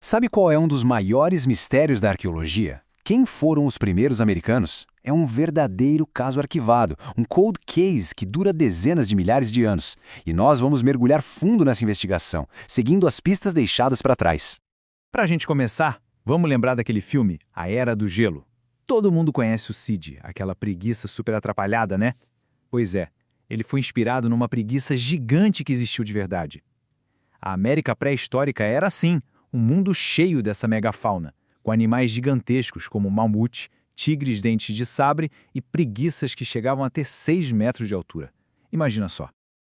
Sabe qual é um dos maiores mistérios da arqueologia? Quem foram os primeiros americanos? É um verdadeiro caso arquivado, um cold case que dura dezenas de milhares de anos. E nós vamos mergulhar fundo nessa investigação, seguindo as pistas deixadas para trás. Para a gente começar, vamos lembrar daquele filme, A Era do Gelo. Todo mundo conhece o Cid, aquela preguiça super atrapalhada, né? Pois é, ele foi inspirado numa preguiça gigante que existiu de verdade. A América pré-histórica era assim, um mundo cheio dessa megafauna, com animais gigantescos como mamute, tigres dentes de sabre e preguiças que chegavam a ter 6 metros de altura. Imagina só.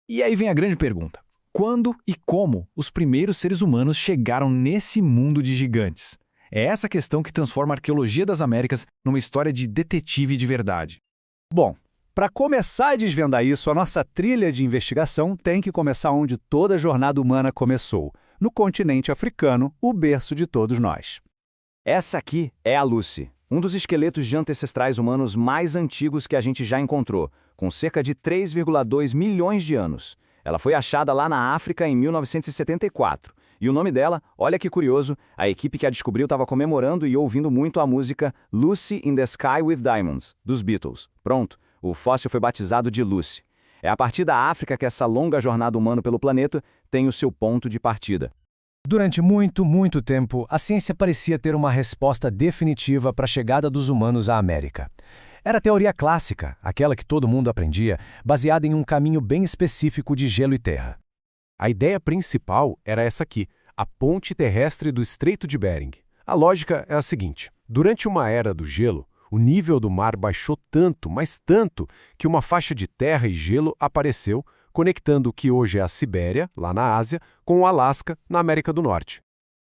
E aí vem a grande pergunta. Quando e como os primeiros seres humanos chegaram nesse mundo de gigantes? É essa questão que transforma a arqueologia das Américas numa história de detetive de verdade. Bom, para começar a desvendar isso, a nossa trilha de investigação tem que começar onde toda a jornada humana começou, no continente africano, o berço de todos nós. Essa aqui é a Lucy, um dos esqueletos de ancestrais humanos mais antigos que a gente já encontrou, com cerca de 3,2 milhões de anos. Ela foi achada lá na África em 1974. E o nome dela, olha que curioso, a equipe que a descobriu estava comemorando e ouvindo muito a música Lucy in the Sky with Diamonds, dos Beatles. Pronto, o fóssil foi batizado de Lucy. É a partir da África que essa longa jornada humana pelo planeta tem o seu ponto de partida. Durante muito tempo, a ciência parecia ter uma resposta definitiva para a chegada dos humanos à América. Era a teoria clássica, aquela que todo mundo aprendia, baseada em um caminho bem específico de gelo e terra. A ideia principal era essa aqui, a ponte terrestre do Estreito de Bering. A lógica é a seguinte: durante uma era do gelo, o nível do mar baixou tanto, mas tanto, que uma faixa de terra e gelo apareceu, conectando o que hoje é a Sibéria, lá na Ásia, com o Alasca, na América do Norte.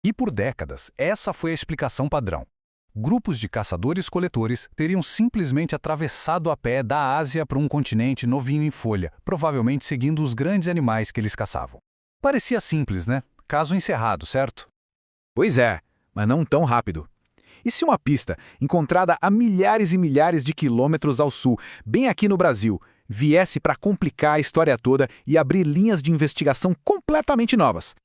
E por décadas, essa foi a explicação padrão. Grupos de caçadores-coletores teriam simplesmente atravessado a pé da Ásia para um continente novinho em folha, provavelmente seguindo os grandes animais que eles caçavam. Parecia simples, né? Caso encerrado, certo? Pois é, mas não tão rápido. E se uma pista, encontrada a milhares e milhares de quilômetros ao sul, bem aqui no Brasil, viesse para complicar a história toda e abrir linhas de investigação completamente novas?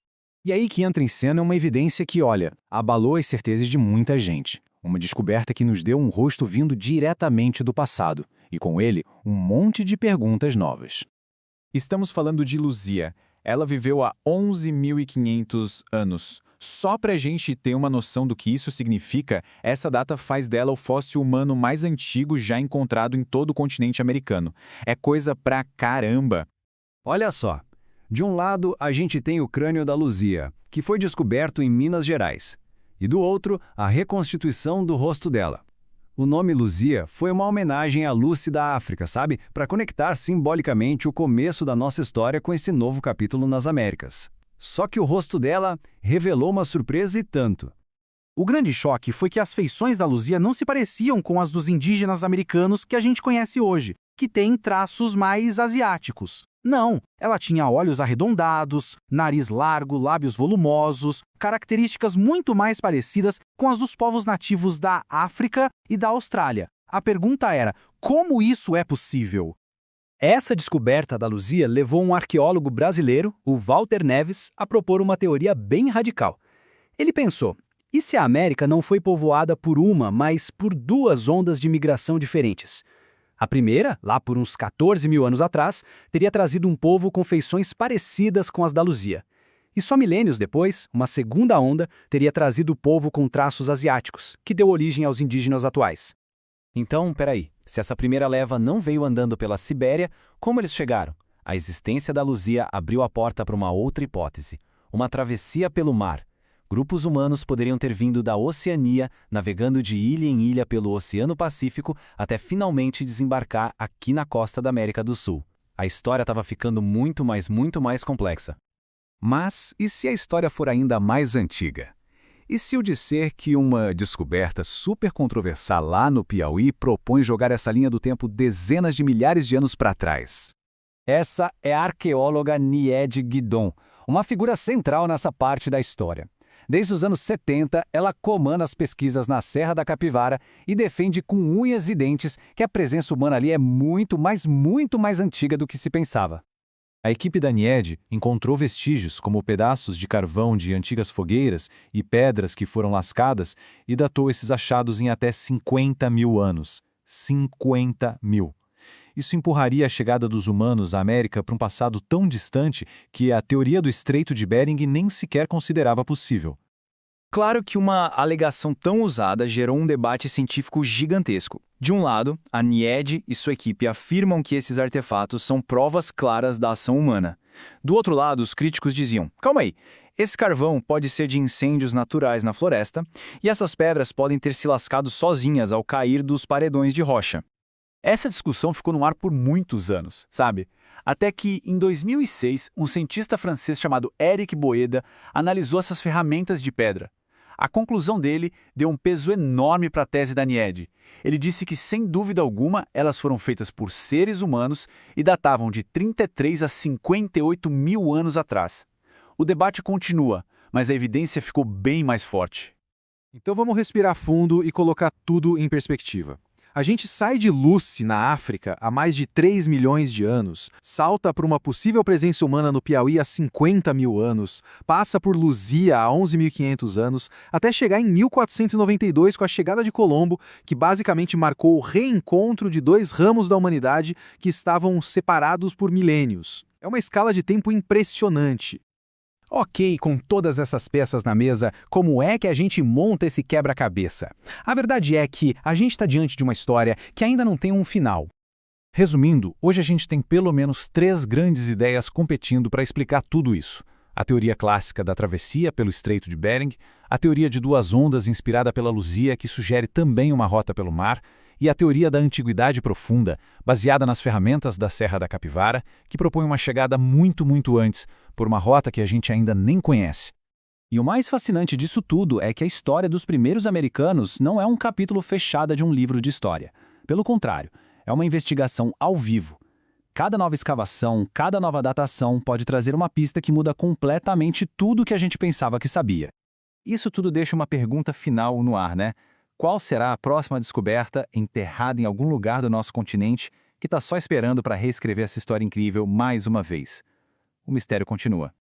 E aí que entra em cena uma evidência que, olha, abalou as certezas de muita gente. Uma descoberta que nos deu um rosto vindo diretamente do passado, e com ele, um monte de perguntas novas. Estamos falando de Luzia. Ela viveu há 11.500 anos. Só para a gente ter uma noção do que isso significa, essa data faz dela o fóssil humano mais antigo já encontrado em todo o continente americano. É coisa pra caramba! Olha só, de um lado a gente tem o crânio da Luzia, que foi descoberto em Minas Gerais, e do outro, a reconstituição do rosto dela. O nome Luzia foi uma homenagem à Lucy da África, sabe? Para conectar simbolicamente o começo da nossa história com esse novo capítulo nas Américas. Só que o rosto dela revelou uma surpresa e tanto. O grande choque foi que as feições da Luzia não se pareciam com as dos indígenas americanos que a gente conhece hoje, que têm traços mais asiáticos. Não, ela tinha olhos arredondados, nariz largo, lábios volumosos, características muito mais parecidas com as dos povos nativos da África e da Austrália. A pergunta era, como isso é possível? Essa descoberta da Luzia levou um arqueólogo brasileiro, o Walter Neves, a propor uma teoria bem radical. Ele pensou, e se a América não foi povoada por uma, mas por duas ondas de migração diferentes? A primeira, lá por uns 14 mil anos atrás, teria trazido um povo com feições parecidas com as da Luzia. E só milênios depois, uma segunda onda teria trazido o povo com traços asiáticos, que deu origem aos indígenas atuais. Então, peraí, se essa primeira leva não veio andando pela Sibéria, como eles chegaram? A existência da Luzia abriu a porta para uma outra hipótese, uma travessia pelo mar. Grupos humanos poderiam ter vindo da Oceania, navegando de ilha em ilha pelo Oceano Pacífico, até finalmente desembarcar aqui na costa da América do Sul. A história estava ficando muito mais complexa. Mas e se a história for ainda mais antiga? E se eu disser que uma descoberta super controversal lá no Piauí propõe jogar essa linha do tempo dezenas de milhares de anos para trás? Essa é a arqueóloga Nied Guidon, uma figura central nessa parte da história. Desde os anos 70, ela comanda as pesquisas na Serra da Capivara e defende com unhas e dentes que a presença humana ali é muito mais antiga do que se pensava. A equipe da NIED encontrou vestígios como pedaços de carvão de antigas fogueiras e pedras que foram lascadas e datou esses achados em até 50 mil anos. 50 mil. Isso empurraria a chegada dos humanos à América para um passado tão distante que a teoria do Estreito de Bering nem sequer considerava possível. Claro que uma alegação tão usada gerou um debate científico gigantesco. De um lado, a NIED e sua equipe afirmam que esses artefatos são provas claras da ação humana. Do outro lado, os críticos diziam: calma aí, esse carvão pode ser de incêndios naturais na floresta, e essas pedras podem ter se lascado sozinhas ao cair dos paredões de rocha. Essa discussão ficou no ar por muitos anos, sabe? Até que, em 2006, um cientista francês chamado Éric Boeda analisou essas ferramentas de pedra. A conclusão dele deu um peso enorme para a tese da NIED. Ele disse que, sem dúvida alguma, elas foram feitas por seres humanos e datavam de 33 a 58 mil anos atrás. O debate continua, mas a evidência ficou bem mais forte. Então vamos respirar fundo e colocar tudo em perspectiva. A gente sai de Lucy, na África, há mais de 3 milhões de anos, salta para uma possível presença humana no Piauí há 50 mil anos, passa por Luzia há 11.500 anos, até chegar em 1492 com a chegada de Colombo, que basicamente marcou o reencontro de dois ramos da humanidade que estavam separados por milênios. É uma escala de tempo impressionante. Ok, com todas essas peças na mesa, como é que a gente monta esse quebra-cabeça? A verdade é que a gente está diante de uma história que ainda não tem um final. Resumindo, hoje a gente tem pelo menos 3 grandes ideias competindo para explicar tudo isso. A teoria clássica da travessia pelo Estreito de Bering, a teoria de duas ondas inspirada pela Luzia, que sugere também uma rota pelo mar, e a teoria da antiguidade profunda, baseada nas ferramentas da Serra da Capivara, que propõe uma chegada muito antes, por uma rota que a gente ainda nem conhece. E o mais fascinante disso tudo é que a história dos primeiros americanos não é um capítulo fechado de um livro de história. Pelo contrário, é uma investigação ao vivo. Cada nova escavação, cada nova datação pode trazer uma pista que muda completamente tudo que a gente pensava que sabia. Isso tudo deixa uma pergunta final no ar, né? Qual será a próxima descoberta enterrada em algum lugar do nosso continente que está só esperando para reescrever essa história incrível mais uma vez? O mistério continua.